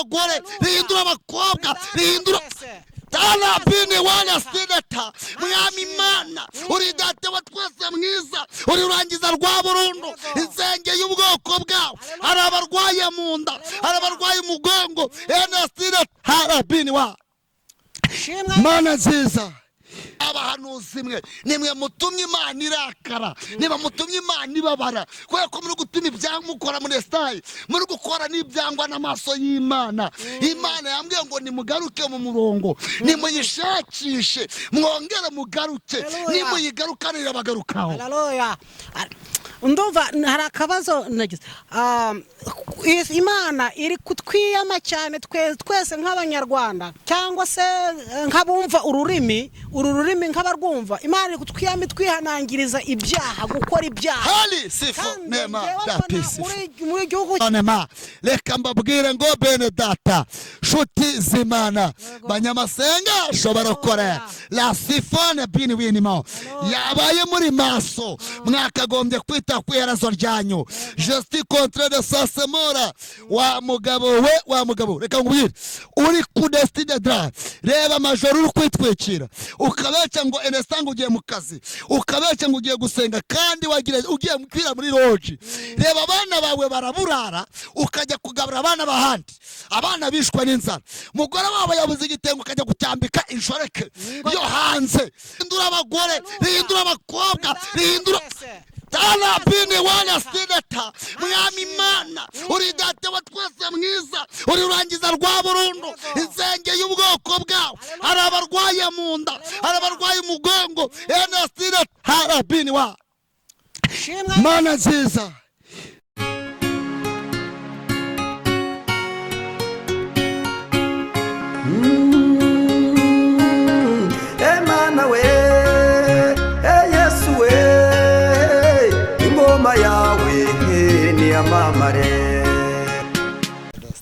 abagore, rihindura abakobwa, rihindura Tala bini wana sideta mwami Imana uri data wa twese mwiza uri urangiza rwa burundu insenge y'ubwoko bwawe hari abarwaye mu nda hari abarwaye umugongo ena sideta hala bini wa Mana nziza abahanuzi mwe nimwe mutumye Imana irakara niba mutumye Imana ibabara kubera ko muri gutuma ibyamukora muri Estayi muri gukora n'ibyangwa n'amaso y'Imana Imana yambwiye ngo nimugaruke mu murongo nimuyishakishe mwongere mugaruke nimuyigarukanira abagarukaho. Haleluya. Ndumva hari akabazo nagize Imana iri kutwiyama cyane twese nk'abanyarwanda cyangwa se nk'abumva ururimi nk'abarwumva Imana iri kutwiyama twihanangiriza ibyaha gukora ibyaha hali sifu nema dapisi muri gihugu nema reka mbabwire ngo bene data shuti z'Imana banyamasenga shobora kore la sifone bini winimo yabaye muri maso mwakagombye kwita kwiherazo ryanyu justi contre de sasemora wa mugabo reka ngubwire uri ku destiny dra reba majoro uri kwitwikira ukabeca ngo enestango ugiye mu kazi ukabeca ngo ugiye gusenga kandi ugiye kwira muri lodge reba abana bawe baraburara ukajya kugabura abana bahandi abana bishwe n'inzara mugore wabo yabuze igitengo ukajya gucyambika inshoreke yo hanze rihindura abagore rihindura abakobwa rihindura Tala bini wana sideta mwami Imana uri data wa twese mwiza uri urangiza rwa burundu insenge y'ubwoko bwawe hari abarwaye mu nda hari abarwaye umugongo ena sideta hala bini wa Mana nziza Emana we Yesu we ingoma yawe ni amamare.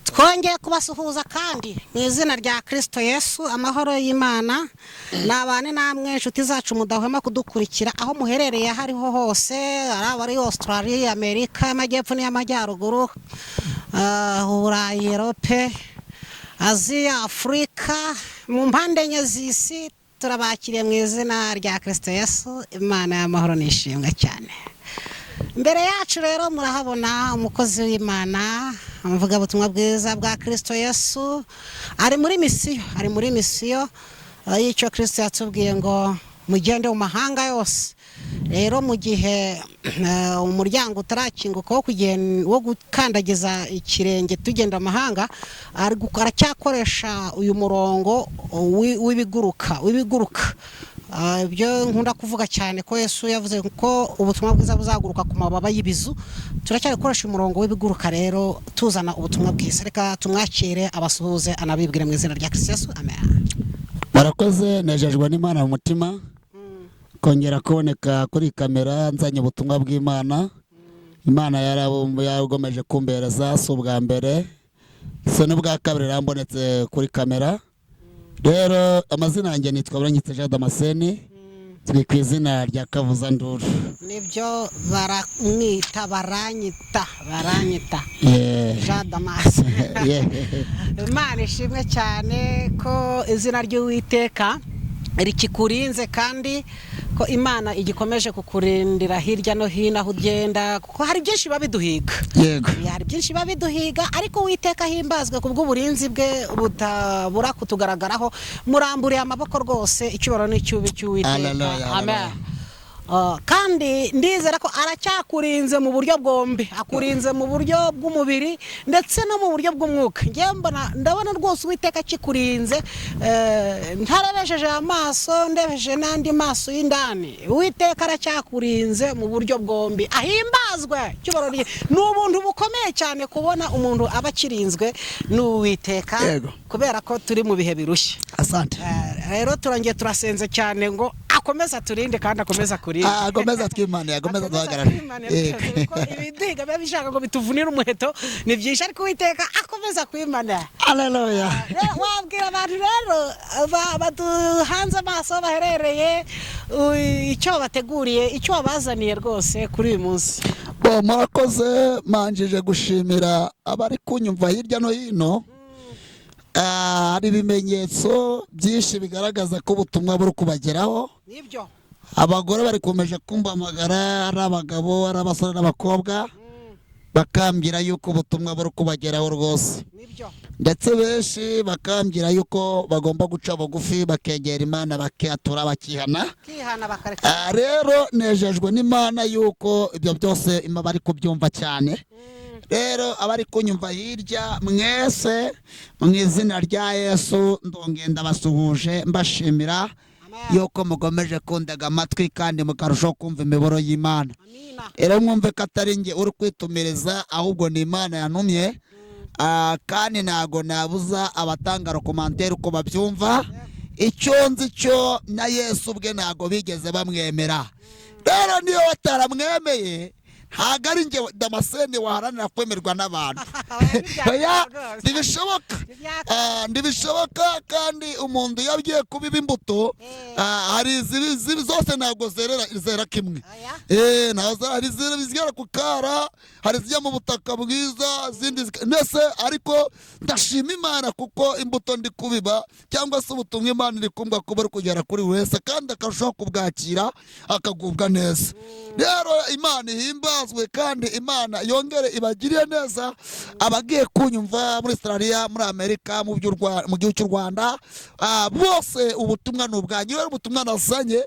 Twongeye kubasuhuza kandi mu izina rya Kristo Yesu amahoro y'Imana nabane namwe inshuti zacu mudahwema kudukurikira aho muherereye hariho hose ari Australia Amerika amajyepfo n'amajyaruguru Burayi Europe Aziya Afrika mu mpande enye z'isi turabakiriye mu izina rya Kristo Yesu Imana y'amahoro nishimwe cyane. Mbere yacu rero murahabona umukozi w'Imana amuvuga butumwa bwiza bwa Kristo Yesu ari muri misiyo y'icyo Kristo yatubwiye ngo mugende mu mahanga yose. Rero mu gihe umuryango utarakinguka wo gukandagiza ikirenge tugenda amahanga aracyakoresha uyu murongo w'ibiguruka ibyo nkunda kuvuga cyane ko Yesu yavuze ko ubutumwa bwiza buzaguruka ku mababa y'ibizu turacyarikoresha umurongo w'ibiguruka rero tuzana ubutumwa bwiza reka tumwakire abasuhuze anabibwire mu izina rya Kristo Yesu amen. Barakoze nejejwe n'Imana mu mutima kongera kuboneka kuri kamera nzanye ubutumwa bw'Imana Imana yaragomeje kumbereza so bwa mbere se n'ubwa kabiri rambonetse kuri kamera. Rero amazina yanjye nitwa Buranyitse Jean Damascene turi ku izina rya Kavuza Nduru nibyo baranyita Jean Damascene Imana ishimwe cyane ko izina ry'Uwiteka rikikurinze kandi ko Imana igikomeje kukurindira hirya no hino aho ugenda kuko hari byinshi babiduhiga. Yego hari byinshi babiduhiga ariko Uwiteka himbazwe kubw'uburinzi bwe butabura kutugaragaraho muramburiye amaboko rwose icyubaro n'icyubi cy'Uwiteka amen. Kandi ndizera ko aracyakurinze mu buryo bwombi akurinze mu buryo bw'umubiri ndetse no mu buryo bw'umwuka ndabona rwose Uwiteka kikurinze ntarabejeje amaso ndebeje n'andi maso y'indani Uwiteka aracyakurinze mu buryo bwombi ahimbazwe cyubaroriye n'ubuntu bukomeye cyane kubona umuntu abakirinzwe n'Uwiteka kubera ko turi mu bihe birushye. Asante. Rero turangiye turasenze cyane ngo akomeza turinde kandi akomeza kuri akomeza tw'Imana akomeza duhagarara ibidiga babishaka ngo bituvunira umuheto ni byinshi ariko Uwiteka akomeza kw'Imana. Haleluya. Wabwira abantu rero baduhanze amaso baherereye icyo bateguriye icyo wabazaniye rwose kuri uyu munsi. Murakoze manjije gushimira abari kunyumva hirya no hino hari ibimenyetso byinshi bigaragaza ko ubutumwa buri kubageraho. nibyo Abagore bari komeje kumpamagara, ari abagabo, ari abasore n'abakobwa, bakambwira yuko ubutumwa buri kubageraho rwose. nibyo Ndetse benshi bakambwira yuko bagomba guca bugufi bakegera Imana bakiatura bakihana. kihana bakareka. Rero nejejwe n'Imana yuko ibyo byose bari kubyumva cyane. Rero abari kunyumva hirya mwese mu izina rya Yesu ndongenda basuhuje mbashimira yuko mugomeje kundega amatwi kandi mukarushaho kumva imiboro y'Imana. Amina. Rero mwumve ko atari nge uri kwitumiriza ahubwo ni Imana yantumye. Kandi ntago nabuza abatanga komantere uko babyumva. Icyo nzi cyo na Yesu ubwe ntago bigeze bamwemera. Rero niyo bataramwemeye ntago ari nge Damascene waharanira kwemerwa n'abantu. Oya ntibishoboka. Ntibishoboka kandi umuntu yagiye kubiba imbuto hari izi zose ntago zera kimwe. Hari izigera ku kara, hari izijya mu butaka bwiza, zindi nese. Ariko ndashima Imana kuko imbuto ndi kubiba cyangwa se ubutumwa Imana iri kumbwa kuba ari kugera kuri wese kandi akarushaho kubwakira akagubwa neza. Rero Imana ihimbazwe kandi Imana yongere ibagiriye neza abagiye kunyumva muri Australia, muri Amerika, mu gihugu cy'u Rwanda. Bose ubutumwa n'ubwanyu. Rero ubutumwa nasanye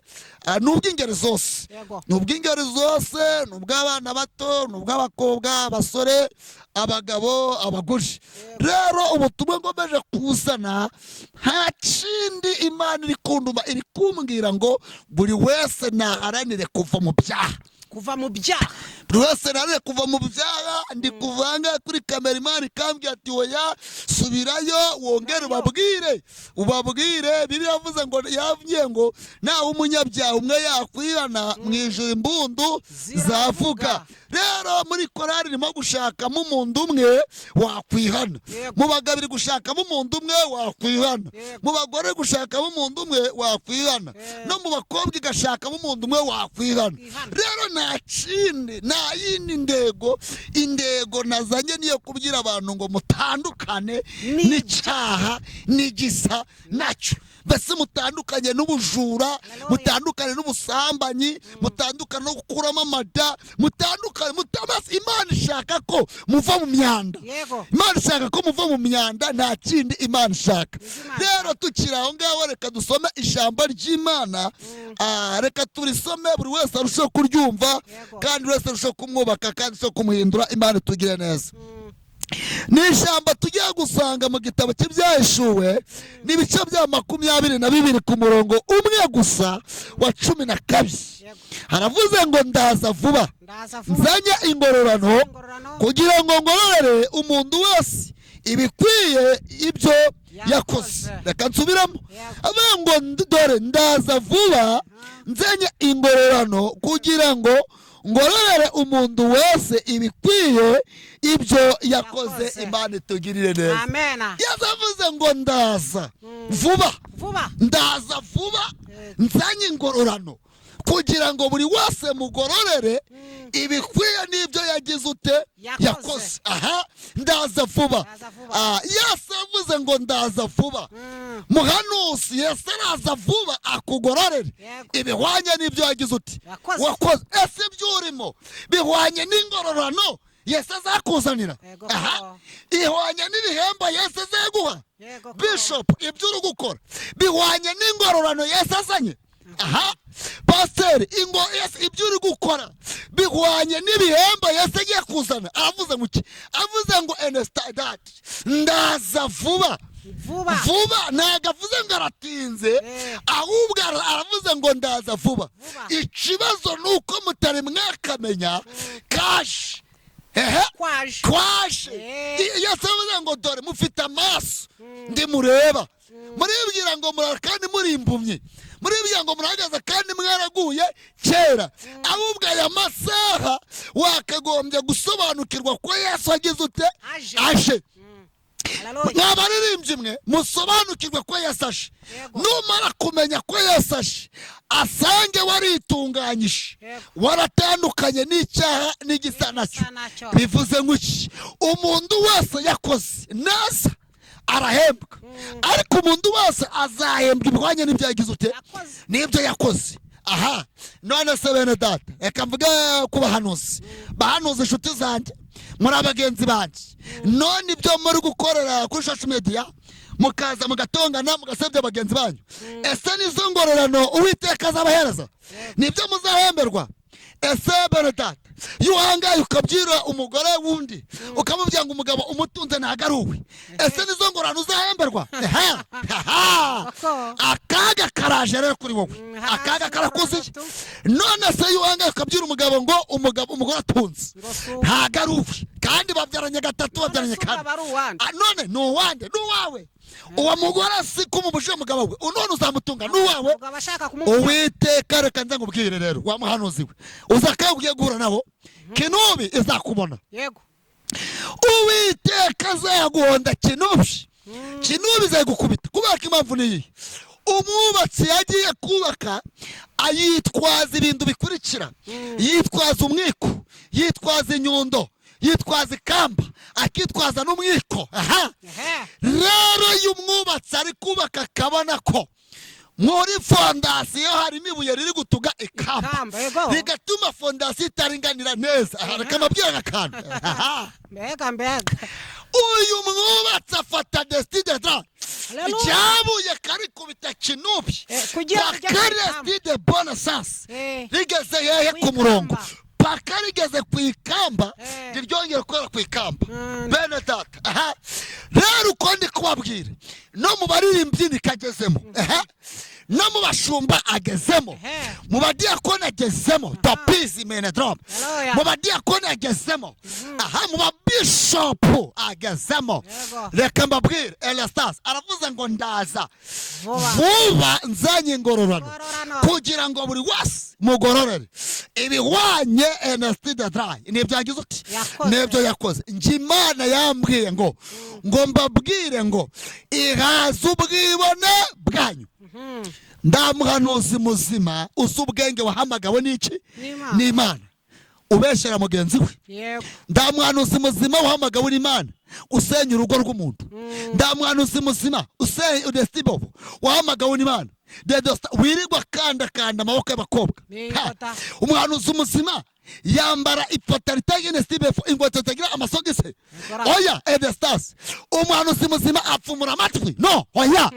n'ubw'ingeri zose, n'ubw'ingeri zose, n'ubw'abana bato, n'ubw'abakobwa, abasore, abagabo, abagore. Rero ubutumwa ngomeje kuzana nta kindi Imana iri kunduma, iri kumbwira ngo buri wese naharanire kuva mu byaha. kuva mu byaha. Buri wese naharanire kuva mu byaha. Ndi kuvanga kuri kamera, Imana ikambwira ati oya subirayo wongere ubabwire. Bibiliya yavuze ngo yavuye ngo nawe umunyabyaha umwe yakwihana mu ijuru imbundu zavuga. Rero muri korari irimo gushakamo umuntu umwe wakwihana, mu bagabo iri gushakamo umuntu umwe wakwihana, mu bagore gushakamo umuntu umwe wakwihana, no mu bakobwa igashakamo umuntu umwe wakwihana. Rero nta kindi, nta yindi indego nazanye niyo kubwira abantu ngo mutandukane n'icyaha n'igisa nacyo. Bese mutandukanye n'ubujura, mutandukane n'ubusambanyi, mutandukane no gukuramo amada, mutandukane. Imana ishaka ko muva mu myanda. Imana ishaka ko muva mu myanda, nta kindi Imana ishaka. Rero tukiri aho ngaho reka dusome ijambo ry'Imana. Reka turisome buri wese arushaho kuryumva kandi buri wese arushaho kumwubaka kandi arushaho kumuhindura. Imana itugire neza. Ni ijambo tugiye gusanga mu gitabo cy'Ibyahishuwe n'ibice bya 22 ku murongo umwe gusa wa 12. Haravuze ngo ndaza vuba, nzanye ingororano kugira ngo ngororere umuntu wese ibikwiye ibyo yakoze. Reka nsubiramo. Avuga ngo dore ndaza vuba, nzanye ingororano kugira ngo ngororere umuntu wese ibikwiye ibyo yakoze. Imana itugirire neza. Amen. Yazavuze ngo ndaza vuba, ndaza vuba, nzanye ingororano kugira ngo buri wese mugororere ibikwiye n'ibyo yagize ute yakoze. Ndaza vuba. Yesu yavuze ngo ndaza vuba. Muhanuzi Yesu araza vuba akugororere ibihwanye n'ibyo yagize ute wakoze. Ese ibyo urimo bihwanye n'ingororano Yesu azakuzanira? Ihwanye n'ibihembo Yesu azaguha? Bishop, ibyo uri gukora bihwanye n'ingororano Yesu azanye? Pastor, ibyo uri gukora bihwanye n'ibihembo Yesu agiye kuzana? Avuze ngo iki? Avuze ngo ndaza vuba. Ntago avuze ngo aratinze, ahubwo aravuze ngo ndaza vuba. Ikibazo ni uko mutari mwakamenya kashi kwaje. Yesu avuze ngo dore mufite amaso ndi mureba, muribwira ngo murara kandi muri impumyi, muribwira ngo murahagaze kandi mwaraguye kera. Ahubwo aya masaha wakagombye gusobanukirwa ko Yesu agize ute aje. Mwabaririmbyi mwe musobanukirwe ko Yesu aje. Numara kumenya ko Yesu aje, asange waritunganyije, waratandukanye n'icyaha n'igisa nacyo. Bivuze ngo iki? Umuntu wese yakoze neza arahembwa ariko umuntu wese azahembwa ibihwanye n'ibyo yagize ute n'ibyo yakoze. Aha none se bene data reka mvuge ku bahanuzi inshuti zanjye muri abagenzi banjye, none ibyo muri gukorera kuri social media mukaza mugatongana mugasebya abagenzi banyu, ese nizo ngororano Uwiteka azabahereza? Nibyo muzahemberwa? Ese bene data iyo uhangaye ukabwira umugore wundi ukamubwira ngo umugabo umutunze ntago ari uwe, ese nizo ngororano uzahemberwa? Akaga karaje rero kuri wowe, akaga karakuziye. None se iyo uhangaye ukabwira umugabo ngo umugore atunze ntago ari uwe, kandi babyaranye gatatu babyaranye kane, none ni uwande? Ni uwawe. Uwo mugore si kumubujije umugabo we, none uzamutunga n'uwawe. Uwiteka reka nze ngubwire rero wa muhanuzi we, uzakaye ugiye guhura nabo Kinubi izakubona. Yego. Uwiteka azaguhonda Kinubi. Kinubi izagukubita. Kubera ko impamvu niyi, umwubatsi yagiye kubaka ayitwaza ibintu bikurikira, yitwaza umwiko, yitwaza inyundo, yitwaza ikamba, akitwaza n'umwiko. Rero iyo umwubatsi ari kubaka akabona ko muri fondasiyo harimo ibuye riri gutuga ikamba, bigatuma fondasiyo itaringanira neza, reka mabwira akantu. Uyu mwubatsi afata Deside Dra icyabuye kari kubita Kinubi bakari Deside Bonasas rigeze hehe ku murongo, paka rigeze ku ikamba ryongera gukora ku ikamba. Bene data rero uko ndi kubabwira, no mu baririmbyi nikagezemo, no mu bashumba agezemo, mu badiyakoni agezemo, topizi mene drop, mu badiyakoni agezemo, mu babishopu agezemo. Reka mbabwire Elastas aravuze ngo ndaza vuba nzanye ingororano kugira ngo buri wese mugororere ibihwanye Deside Dra nibyo yagize uti nibyo yakoze. Nje Imana yambwiye ngo mbabwire ngo ihaza ubwibone bwanyu. Ndamuhanuzi muzima uzi ubwenge wahamagawe n'iki? N'Imana. Ubeshera mugenzi we. Ndamuhanuzi muzima wahamagawe n'Imana usenya urugo rw'umuntu. Ndamuhanuzi muzima usenya Destibobo wahamagawe n'Imana wirirwa kanda amaboko y'abakobwa. Umuhanuzi muzima yambara ipota ritagene Stibefo ingweto zitagira amasogisi. Oya Edestas umuhanuzi muzima apfumura amatwi. No oya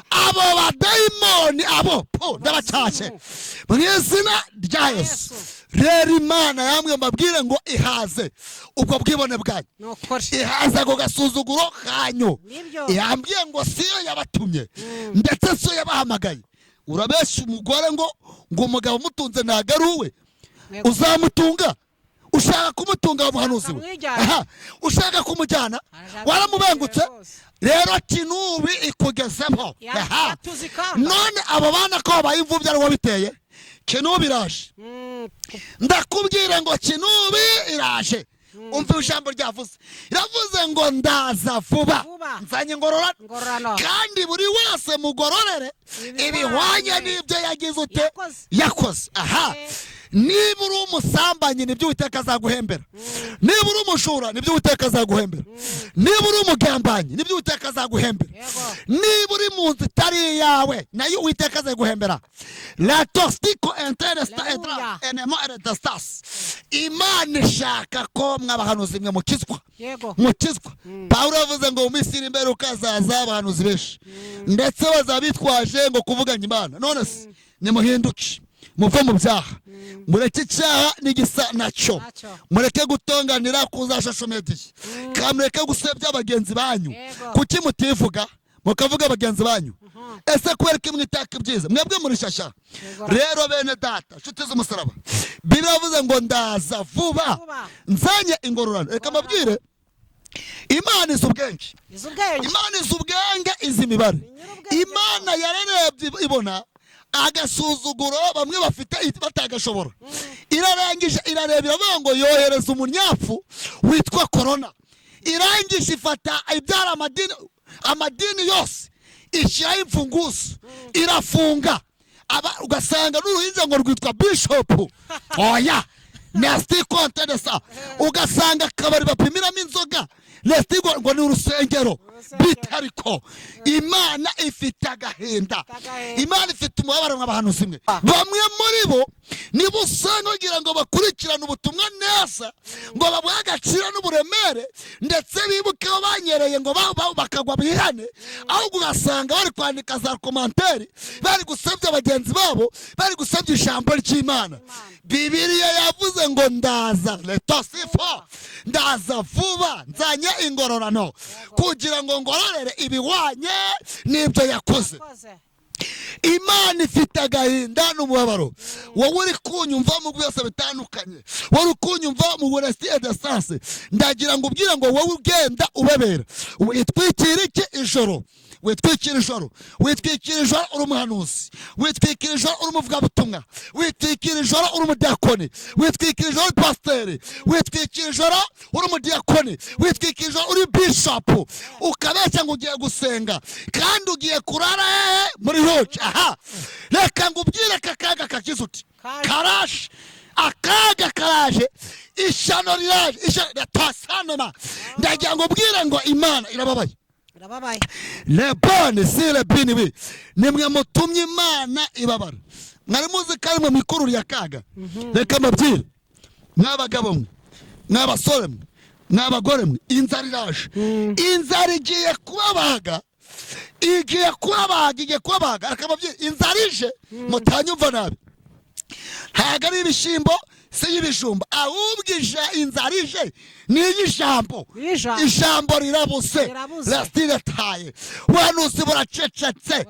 abo badayimoni abo ndabacyashe mu izina rya Yesu. Rero Imana yamwe mbabwire ngo ihaze ubwo bwibone bwanyu, ihaze ako gasuzuguro kanyu. Yambwiye ngo siyo yabatumye ndetse siyo yabahamagaye. Urabesha umugore ngo umugabo umutunze ntago ari uwe, uzamutunga? Ushaka kumutunga wa muhanuzi we? Ushaka kumujyana waramubengutse. Rero Kinubi ikugezemo. None abo bana ko bayimvubye ari wabiteye. Kinubi iraje. Ndakubwira ngo Kinubi iraje. Umva ijambo ryavuze, iravuze ngo ndaza vuba nzanye ingororano kandi buri wese mugororere ibihwanye n'ibyo yagize ute yakoze. Niba uri umusambanyi nibyo Uwiteka azaguhembera, niba uri umushura nibyo Uwiteka azaguhembera, niba uri umugambanyi nibyo Uwiteka azaguhembera, niba uri mu nzu itari yawe nayo Uwiteka azaguhembera. La tostico interesta edra enemo eredastas. Imana ishaka ko mwabahanuzi mwe mukizwa, mukizwa. Pawulo yavuze ngo mu minsi iri imbere ukazaza abahanuzi benshi ndetse bazabitwaje ngo kuvuganya Imana. None se nimuhinduke muve mu byaha, mureke icyaha n'igisa nacyo, mureke gutonganira kuza social media, kamureke gusebya abagenzi banyu. Kuki mutivuga mukavuga abagenzi banyu? Ese kwereka mwitaka ibyiza mwebwe muri shasha. Rero bene data nshuti z'umusaraba, Bibiliya yavuze ngo ndaza vuba nzanye ingororano. Reka mbabwire Imana izi ubwenge, Imana izi ubwenge, izi imibare. Imana yararebye ibona agasuzuguro bamwe bafite batagashobora, irarangije irareba iravuga ngo yohereza umunyafu witwa Corona. Irangije ifata ibyara amadini yose ishyiraho imfunguzo irafunga. Ugasanga n'uruhinja ngo rwitwa Bishop. Oya Nesti Conte de sa. Ugasanga akabari bapimiramo inzoga Nesti ngo ni urusengero. bitariko Imana ifite agahinda, Imana ifite umubabaro nk'abahanuzi mwe. Bamwe muri bo nibo usanga bagira ngo bakurikirane ubutumwa neza, ngo babuhe agaciro n'uburemere, ndetse bibuke aho banyereye ngo bakagwa bihane, ahubwo ugasanga bari kwandika za komanteri, bari gusebya bagenzi babo, bari gusebya ijambo ry'Imana. Bibiliya yavuze ngo ndaza letosifo, ndaza vuba, nzanye ingororano kugira ngo ngororere ibihwanye n'ibyo yakoze. Imana ifite agahinda n'umubabaro. Wowe uri kunyumva mu byose bitandukanye, wowe uri kunyumva mu buresti edesanse, ndagira ngo ubwire ngo wowe ugenda ubebera, witwikira iki ijoro, witwikira ijoro, witwikira ijoro uri umuhanuzi, witwikira ijoro uri umuvugabutumwa, witwikira ijoro uri umudiyakoni, witwikira ijoro uri pasiteri, witwikira ijoro uri umudiyakoni, witwikira ijoro uri bishopu, ukabeshya ngo ugiye gusenga kandi ugiye kurara muri roje. Aha, reka ngo ubwire akaga kakize uti karaje, akaga karaje, ishano riraje, ishano ritasanema. Ndagira ngo ubwire ngo Imana irababaye. Lebone sile binibi, nimwe mutumye Imana ibabara. Mwari muzi kari mu mikururu ya kaga. Reka mbabwire, mwabagabo mwe, mwabasore mwe, mwabagore mwe, inzara iraje. Inzara igiye kubabaga, igiye kubabaga. Reka mbabwire, inzara ije mutanyumva nabi, ntago ari ibishimbo, si y'ibijumba, ahubwo inzara ije ni ijambo. Ijambo rirabuse, rastiretaye, wanusi buracecetse.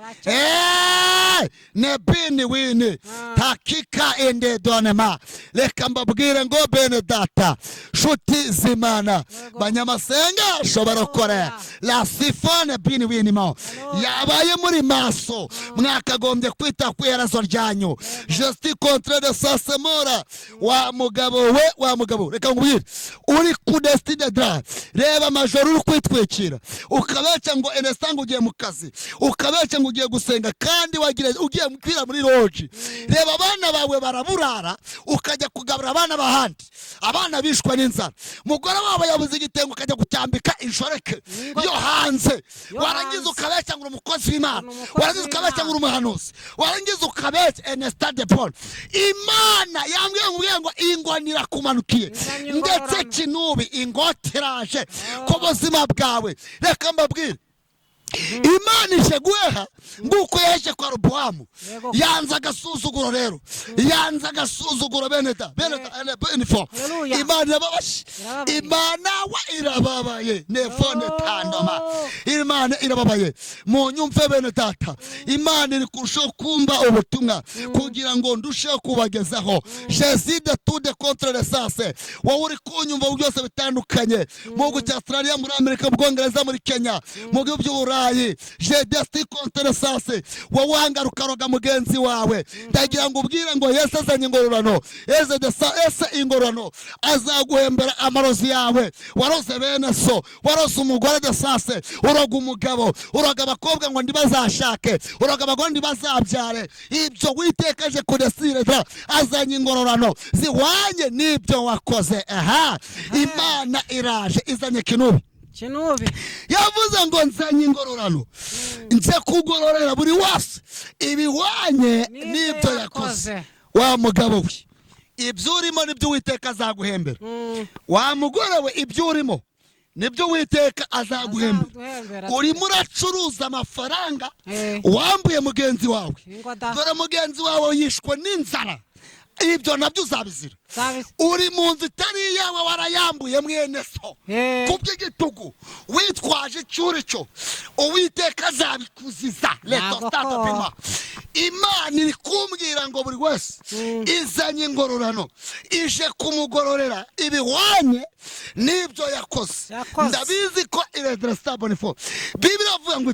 Nebini wini takika ende donema. Reka mbabwire ngo bene data, shuti z'Imana, banyamasenga shobora kore la sifone bini wini mo yabaye muri maso, mwakagombye kwita ku iherezo ryanyu. Justi contre de sasemora, wa mugabo we, wa mugabo, reka ngubwire, uri ku destine drive, reba amajoro uri kwitwikira, ukabeca ngo enestango ugiye mu kazi, ukabeca ngo ugiye gusenga kandi ugiye kwira muri roji. Reba abana bawe baraburara, ukajya kugabura abana bahandi, abana bishwa n'inzara, mugore wabo yabuze igitengo ukajya gucyambika inshoreke yo hanze, warangiza ukabeca ngo umukozi w'Imana, warangiza ukabeca ngo umuhanuzi, warangiza ukabeca enestade Paul. Imana yambwiye ngo ingwanira kumanukiye, ndetse kinubi ingoteraje ku buzima bwawe. Reka mbabwire, Imana ije guheha nguko yaje kwa Robowamu, yanze agasuzuguro rero, yanze agasuzuguro beneta benefo. Imana irababaye, Imana wa irababaye nefone tandoma, Imana irababaye. Mu nyumve bene data, Imana iri kurushaho kumva ubutumwa kugira ngo ndusheho kubagezaho. Jeside tude contre les sase, wowe uri kunyumva byose bitandukanye, mu gihugu cya Australia, muri Amerika, mu Bwongereza, muri Kenya, mu gihugu by'Uburayi, je desti contre sase, wowe hangaruka roga mugenzi wawe. Ndagira ngo ubwire ngo Yesu azanye ingororano, ese ingororano azaguhembera amarozi yawe. Waroze bene so, waroze umugore de sase, uroga umugabo, uroga abakobwa ngo ndibazashake, uroga abagore ndibazabyare. Ibyo witekaje kudesire dra, azanye ingororano zihwanye n'ibyo wakoze. Aha, Imana iraje izanye kinubi. Yavuze ngo nzanye ingororano, nze kugororera buri wese ibihwanye n'ibyo yakoze. Wa mugabo we, ibyo urimo nibyo Uwiteka azaguhembera. Wa mugore we, ibyo urimo nibyo Uwiteka azaguhembera. Urimo uracuruza amafaranga wambuye mugenzi wawe, dore mugenzi wawe yishwe n'inzara, ibyo nabyo uzabizira. Uri mu nzu itari yawe, warayambuye mwene so kubw'igitugu, witwaje icyuri cyo, Uwiteka azabikuziza. Imana iri kumbwira ngo buri wese izanye ingororano, ije kumugororera ibihwanye n'ibyo yakoze. Ndabizi ko irreversible fo. Biblia avuga ngo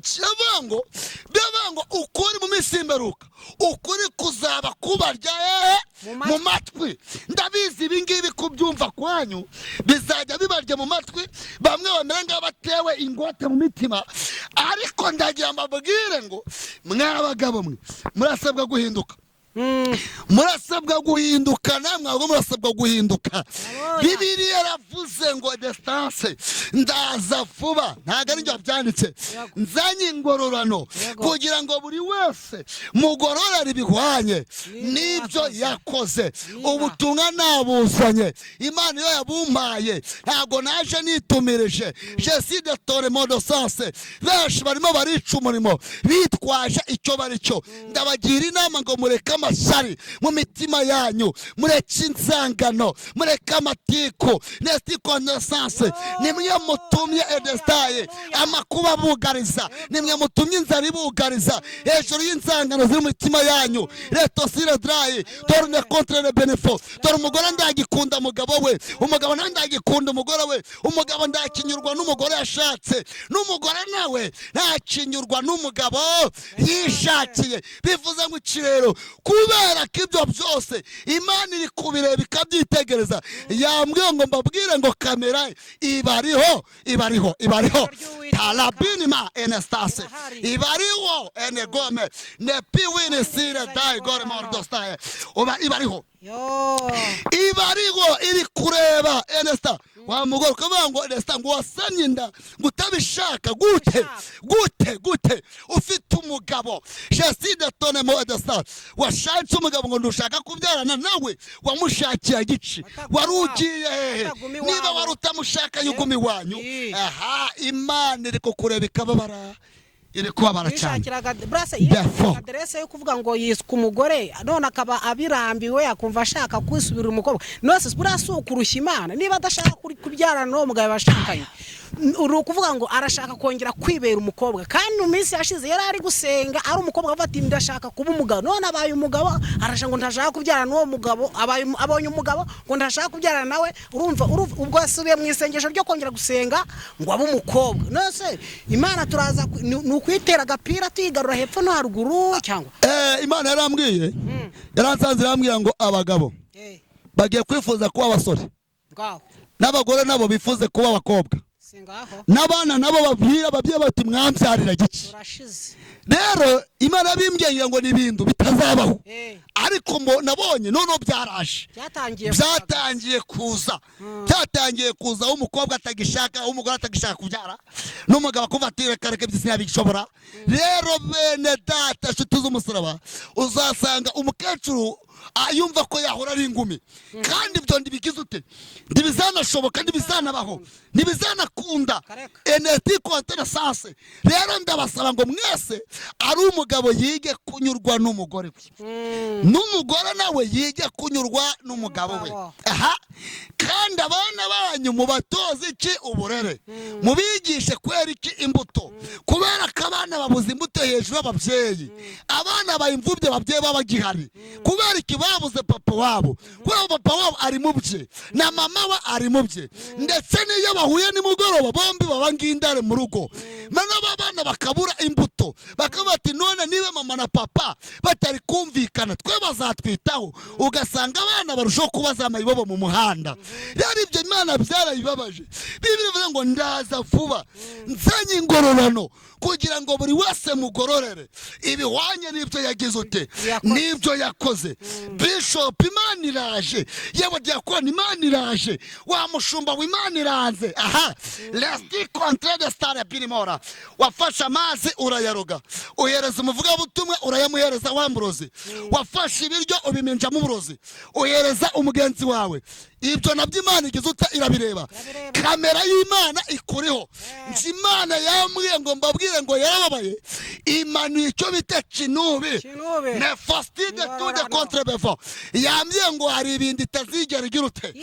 ukuri mu misimberuka, ukuri kuzaba kubarya mu matwi. Ndabizi ibingibi kubyumva kwanyu bizajya bibarya mu matwi, bamwe bamera nk'abatewe ingote mu mitima. Ariko ndagira mbabwire ngo mwabagabo mwe murasabwa guhinduka. murasabwa guhinduka, namwe murasabwa guhinduka. Bibiliya yaravuze ngo distance, ndaza vuba, ntago ari byo byanditse, nzanye ingororano kugira ngo buri wese mugororere ibihwanye n'ibyo yakoze. Ubutumwa nabuzanye, Imana iyo yabumpaye, ntago naje nitumirije. Jésus de tore modo sanse, benshi barimo barica umurimo bitwaje icyo bari cyo. Ndabagira inama ngo mureke amashyari mu mitima yanyu, mureke inzangano, mureke amatiku. Nesti connaissance, nimwe mutumye edestaye amakuba bugariza, nimwe mutumye inzara ibugariza hejuru y'inzangano ziri mu mitima yanyu. Reto sire dry torne contre le benefo. Tor umugore ndagikunda umugabo we, umugabo ndagikunda umugore we, umugabo ndakinyurwa n'umugore yashatse, n'umugore nawe ntakinyurwa n'umugabo yishakiye. Bivuze ngo ikirero, kubera ko ibyo byose Imana iri kubireba ikabyitegereza, yambwiye ngo mbabwire ngo kamera ibariho talabinima enestase ibariho enegome nepiwini sire dai gore mordostaye ibariho iri kureba enesta. Wa mugore ukavuga ngo enesta ngo wasanye inda ngo utabishaka gute ufite umugabo. Jésus de tone mo enesta, washatse umugabo ngo ndushaka kubyarana nawe, wamushakiye igici, warugiye hehe? Niba warutamushaka yugumi wanyu. Aha, Imana iri kukureba ikababara, iri kubabara cyane. Adresse yo kuvuga ngo yiswe umugore none akaba abirambiwe, akumva ashaka kwisubira umukobwa. Nose burase ukurushya Imana niba adashaka kubyarana n'uwo mugabo bashakanye. Uri kuvuga ngo arashaka kongera kwibera umukobwa, kandi mu minsi yashize yari ari gusenga ari umukobwa avuga ati ndashaka kuba umugabo. None abaye umugabo arashaka ngo ndashaka kubyarana n'uwo mugabo, abonye umugabo ngo ndashaka kubyarana nawe. Urumva ubwo asubiye mu isengesho ryo kongera gusenga ngo abe umukobwa. Nose Imana turaza nukwitera agapira tuyigarura hepfo no haruguru cyangwa Imana yarambwiye, yaransanze yarambwiye ngo abagabo bagiye kwifuza kuba abasore, n'abagore nabo bifuze kuba abakobwa, n'abana nabo babwira ababyeyi bati mwambyarira giki. Rero Imana yabimbwiye ngo n'ibintu bitazabaho, ariko nabonye noneho byaraje, byatangiye kuza umukobwa atagishaka, umugore atagishaka kubyara, n'umugabo akuva ati reka byose ntibishobora. Rero bene data nshuti z'umusaraba, uzasanga umukecuru yumva ko yahora ari ingumi, kandi ibyo ndibigize ute, ntibizanashoboka, ntibizanabaho, ntibizanakunda. Eneti connaissance. Rero ndabasaba ngo mwese ari umugabo yige kunyurwa n'umugore we, n'umugore nawe yige kunyurwa n'umugabo we. Aha, kandi abana banyu mubatoze iki uburere, mubigishe kwera iki imbuto, kubera ko abana babuze imbuto hejuru y'ababyeyi. Abana bayimvubye ababyeyi babagihari, kubera iki babuze papa wabo, kubera papa wabo ari mu bye na mama we ari mu bye, ndetse n'iyo bahuye nimugoroba bombi baba ngindare mu rugo. None abana bakabura imbuto, bakaba bati none niba mama na papa batari kumvikana twe bazatwitaho, ugasanga abana barushaho kubaza amayibobo mu muhanda. Rero ibyo Imana byarabibabaje. Bibiri bivuga ngo ndaza vuba, nzanye ingororano kugira ngo buri wese mugororere ibihwanye n'ibyo yagize ute, n'ibyo yakoze. Bishop Imana iraje, yewe diakoni Imana iraje, wa mushumba w'Imana iraze. Aha, resti contre de stare birimora, wafashe amazi urayaroga, uhereza umuvuga butumwe urayamuhereza wamburozi, wafashe ibiryo ubiminja mu burozi, uhereza umugenzi wawe. Ibyo nabyo Imana igize uta irabireba, kamera y'Imana ikuriho. Imana yambwiye ngo mbabwire ngo yarababaye, imanuye icyo bita kinubi, ne fastide tout de contre befo. Yambwiye ngo hari ibindi itazigera igira ute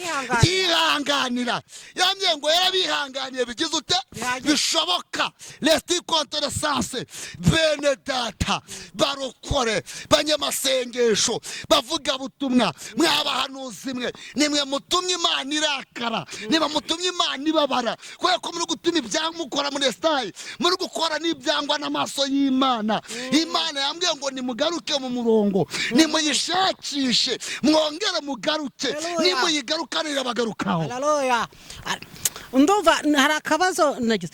yihanganira. Yambwiye ngo yarabihanganiye bigize ute bishoboka. Resti connaissance. Bene data barokore, banyamasengesho, bavuga butumwa, mwabahanuzi mwe, nimwe mutumye Imana irakara, niba mutumye Imana ibabara, kubera ko muri gutuma ibyamukora muri style, muri gukora n'ibyangwa n'amaso y'Imana. Imana yambwiye ngo nimugaruke mu murongo, nimuyishakishe, mwongere mugaruke, nimuyigarukanira bagarukaho. Haleluya. ndumva hari akabazo nagize.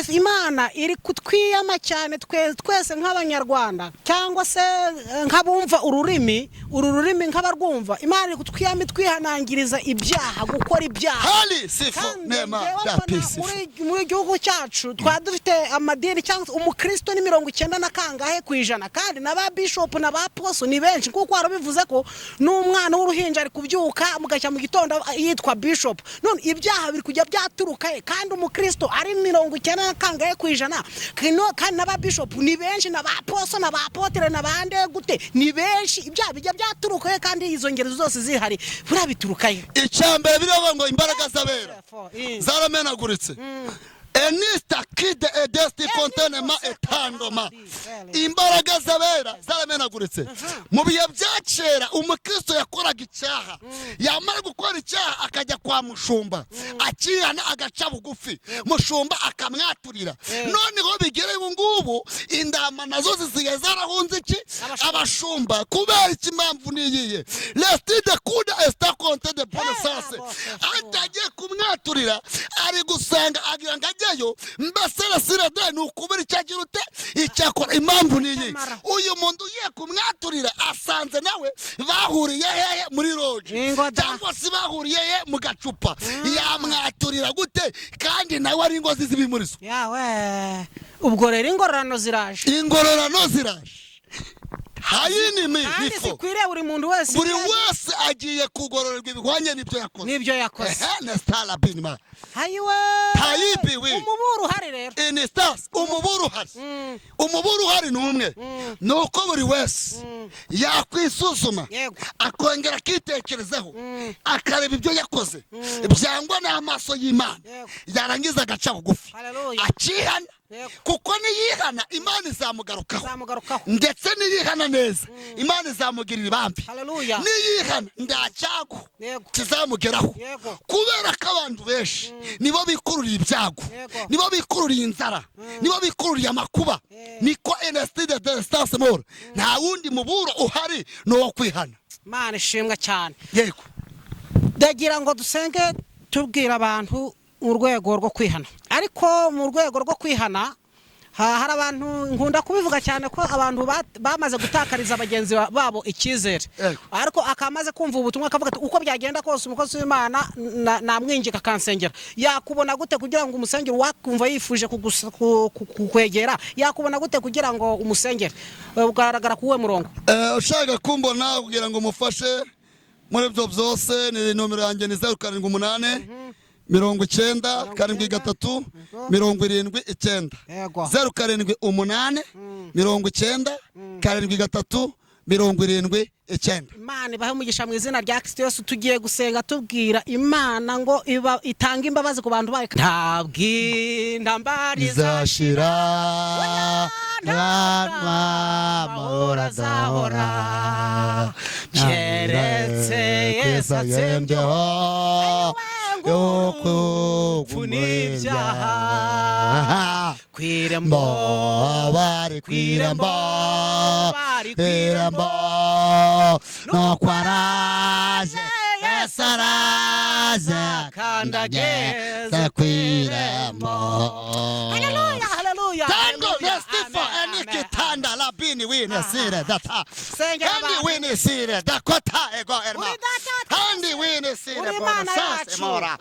Imana iri kutwiyama cyane twese nk'abanyarwanda cyangwa se nk'abumva uru rurimi nk'abarwumva. Imana iri kutwiyama twihanangiriza ibyaha, gukora ibyaha. hali sifo nema dapisi muri gihugu cyacu dufite amadini cyangwa umukristo ni 90 na kangahe kwijana, kandi n'aba bishop n'aba apostle ni benshi, kuko warabivuze ko n'umwana w'uruhinja ari kubyuka mugacya mu gitondo yitwa bishop. None ibyaha biri kujya byaturuka kandi umukristo ari 90 na kangahe kwijana, kandi n'aba bishop ni benshi, n'aba apostle n'aba apotre n'abande gute ni benshi. Ibyaha bijya byaturuka kandi izo ngero zose zihari burabiturukaye. icyambere biravuga ngo imbaraga z'abera zaramenaguritse. Enista kide edesti fontenema etandoma. Imbaraga z'abera zaramenaguritse. Mu bihe bya kera umukristo yakoraga icyaha, yamara gukora icyaha akajya kwa mushumba, akihana agaca bugufi, mushumba akamwaturira. Noneho bigere ubu ngubu indama nazo zisigaye zarahunze iki abashumba, kubera iki impamvu niyiye lestide kuda esta konte de bonne atagiye kumwaturira ari gusanga agira ngo ajyayo mbese rasirade ni ukubera icyagira ute icyakora. Impamvu niyi uyu muntu ugiye kumwaturira asanze nawe bahuriye hehe muri roje cyangwa se bahuriye he mu gacupa, yamwaturira gute kandi nawe ari ingozi z'ibimurizo yawe. Ubwo rero ingororano ziraje hayini kandi zikwiriye buri muntu wese. buri wese agiye kugororerwa ibihwanye n'ibyo yakoze. Nestala binma hayiwe tayibiwi umuburu hari rero inistas umuburu hari numwe nuko buri wese yakwisuzuma akongera akitekerezaho akareba ibyo yakoze byangwa n'amaso y'Imana, yarangiza agaca bugufi akihana, kuko niyihana Imana izamugarukaho, ndetse niyihana neza Imana izamugirira ibambi. Niyihana ndacyago kizamugeraho, kubera ko abantu benshi nibo bikururiye ibyago, nibo bikururiye inzara, nibo bikururiye amakuba. Niko Enestide de Stasemore nta wundi muburo uhari no kwihana. Imana ishimwa cyane. Yego, ndagira ngo dusenge tubwira abantu mu rwego rwo kwihana. Ariko mu rwego rwo kwihana hari abantu nkunda kubivuga cyane ko abantu bamaze gutakariza abagenzi babo icyizere, ariko akamaze kumva ubutumwa akavuga ati uko byagenda kose umukozi w'Imana namwinjika kansengera. Yakubona gute kugira ngo umusengere? Wakumva yifuje kukwegera, yakubona gute kugira ngo umusengere? Ugaragara kuwe murongo ushaka kumbona kugira ngo mufashe muri byo byose ni nomero yanjye ni 078 90 73 79 078 90 73 79. Imana ibahe umugisha mu izina rya Kristo Yesu. Tugiye gusenga tubwira Imana ngo itanga imbabazi ku bantu bayo. Ntabw'intambara izashira n'amahoro azahora keretse Yesu atsembyeho yuko kunibyaha kwirembo bari kwirembo no kwaraje Yesu araje kandi ageze kwirembo. Haleluya, haleluya. Tango Lestifa eniki tanda labini wine sire data kandi wine sire dakota ego erma kandi wine sire bonasas emora.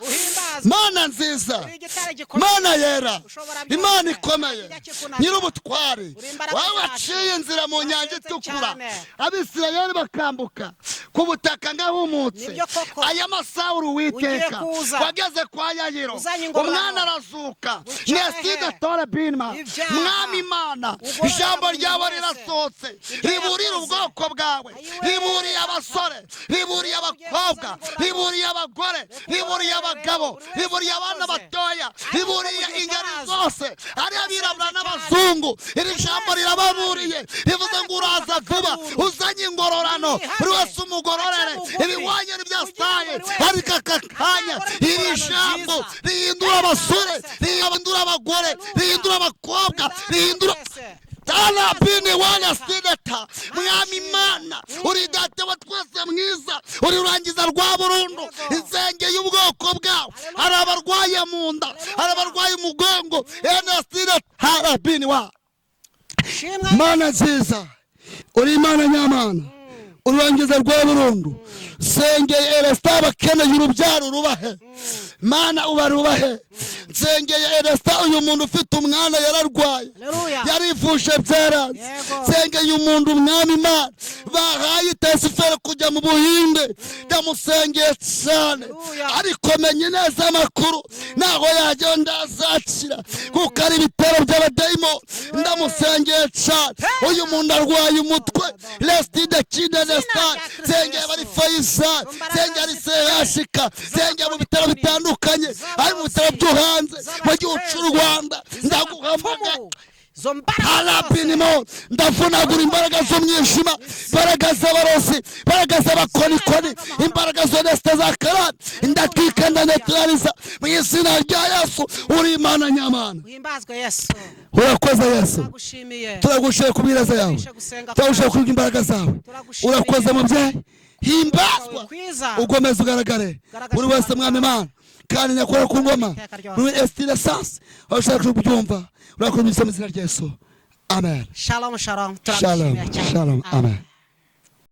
Mana nziza, Mana yera, Imana ikomeye, nyir'ubutwari, wowe waciye inzira mu nyanja itukura Abisirayeli bakambuka ku butaka ngahumutse. Aya masaha Uwiteka wageze kwa Yayiro, umwana arazuka. Nestide tore binma mwami Imana, ijambo ryawe rirasohotse riburira ubwoko bwawe, riburiye abasore, riburiye abakobwa, riburiye abagore, riburiye abagabo, riburiye abana batoya, riburiye ingeri zose, ari abirabura n'abazungu. Iri jambo rirababuriye rivuze ngo uraza vuba uzanye ingororano, buri wese umugororere ibihwanye n'ibyasaye. Ariko aka kanya iri jambo rihindura abasore, rihindura abagore, rihindura abakobwa, rihindura tarabini wana sideta mwami Imana uri data wa twese mwiza uri urangiza rwa burundu insenge y'ubwoko bwawe hari abarwaye mu nda hari abarwaye umugongo ena sideta tarabini wa Mana nziza uri Imana nyamana urangiza rwa burundu sengeye Elesta abakeneye urubyaro rubahe Mana ubarubahe nsengeye Elesta uyu muntu ufite umwana yararwaye yarifushe byaranze nsengeye umuntu umwami Imana bahaye tesifere kujya mu Buhinde ndamusengeye cyane ariko menye neza amakuru naho yajya ndazakira kuko ari ibitero by'abadayimo ndamusengeye cyane uyu muntu arwaye umutwe Lestide kide Lesta nsengeye bari Faisal nsengeye ari Sehashika nsengeye mu bitaro bitandukanye ari mu bitaro byo hanze mu gihugu cy'u Rwanda ndaguhamagara harabinimo ndavunagura imbaraga z'umwijima imbaraga z'abarozi imbaraga z'abakonikoni imbaraga z'odeste za karani ndatwika ndanetraliza mu izina rya Yesu uri Imana nyamana uhimbazwe Yesu urakoze Yesu turagushimiye ku bireza yawe turagushimiye ku imbaraga zawe urakoze mubyeyi himbazwa ukomeze ugaragare buri wese mwami Imana kandi nyakora ku ngoma muri estile sans urashaka kubyumva urakoze mu izina rya Yesu amen shalom shalom amen.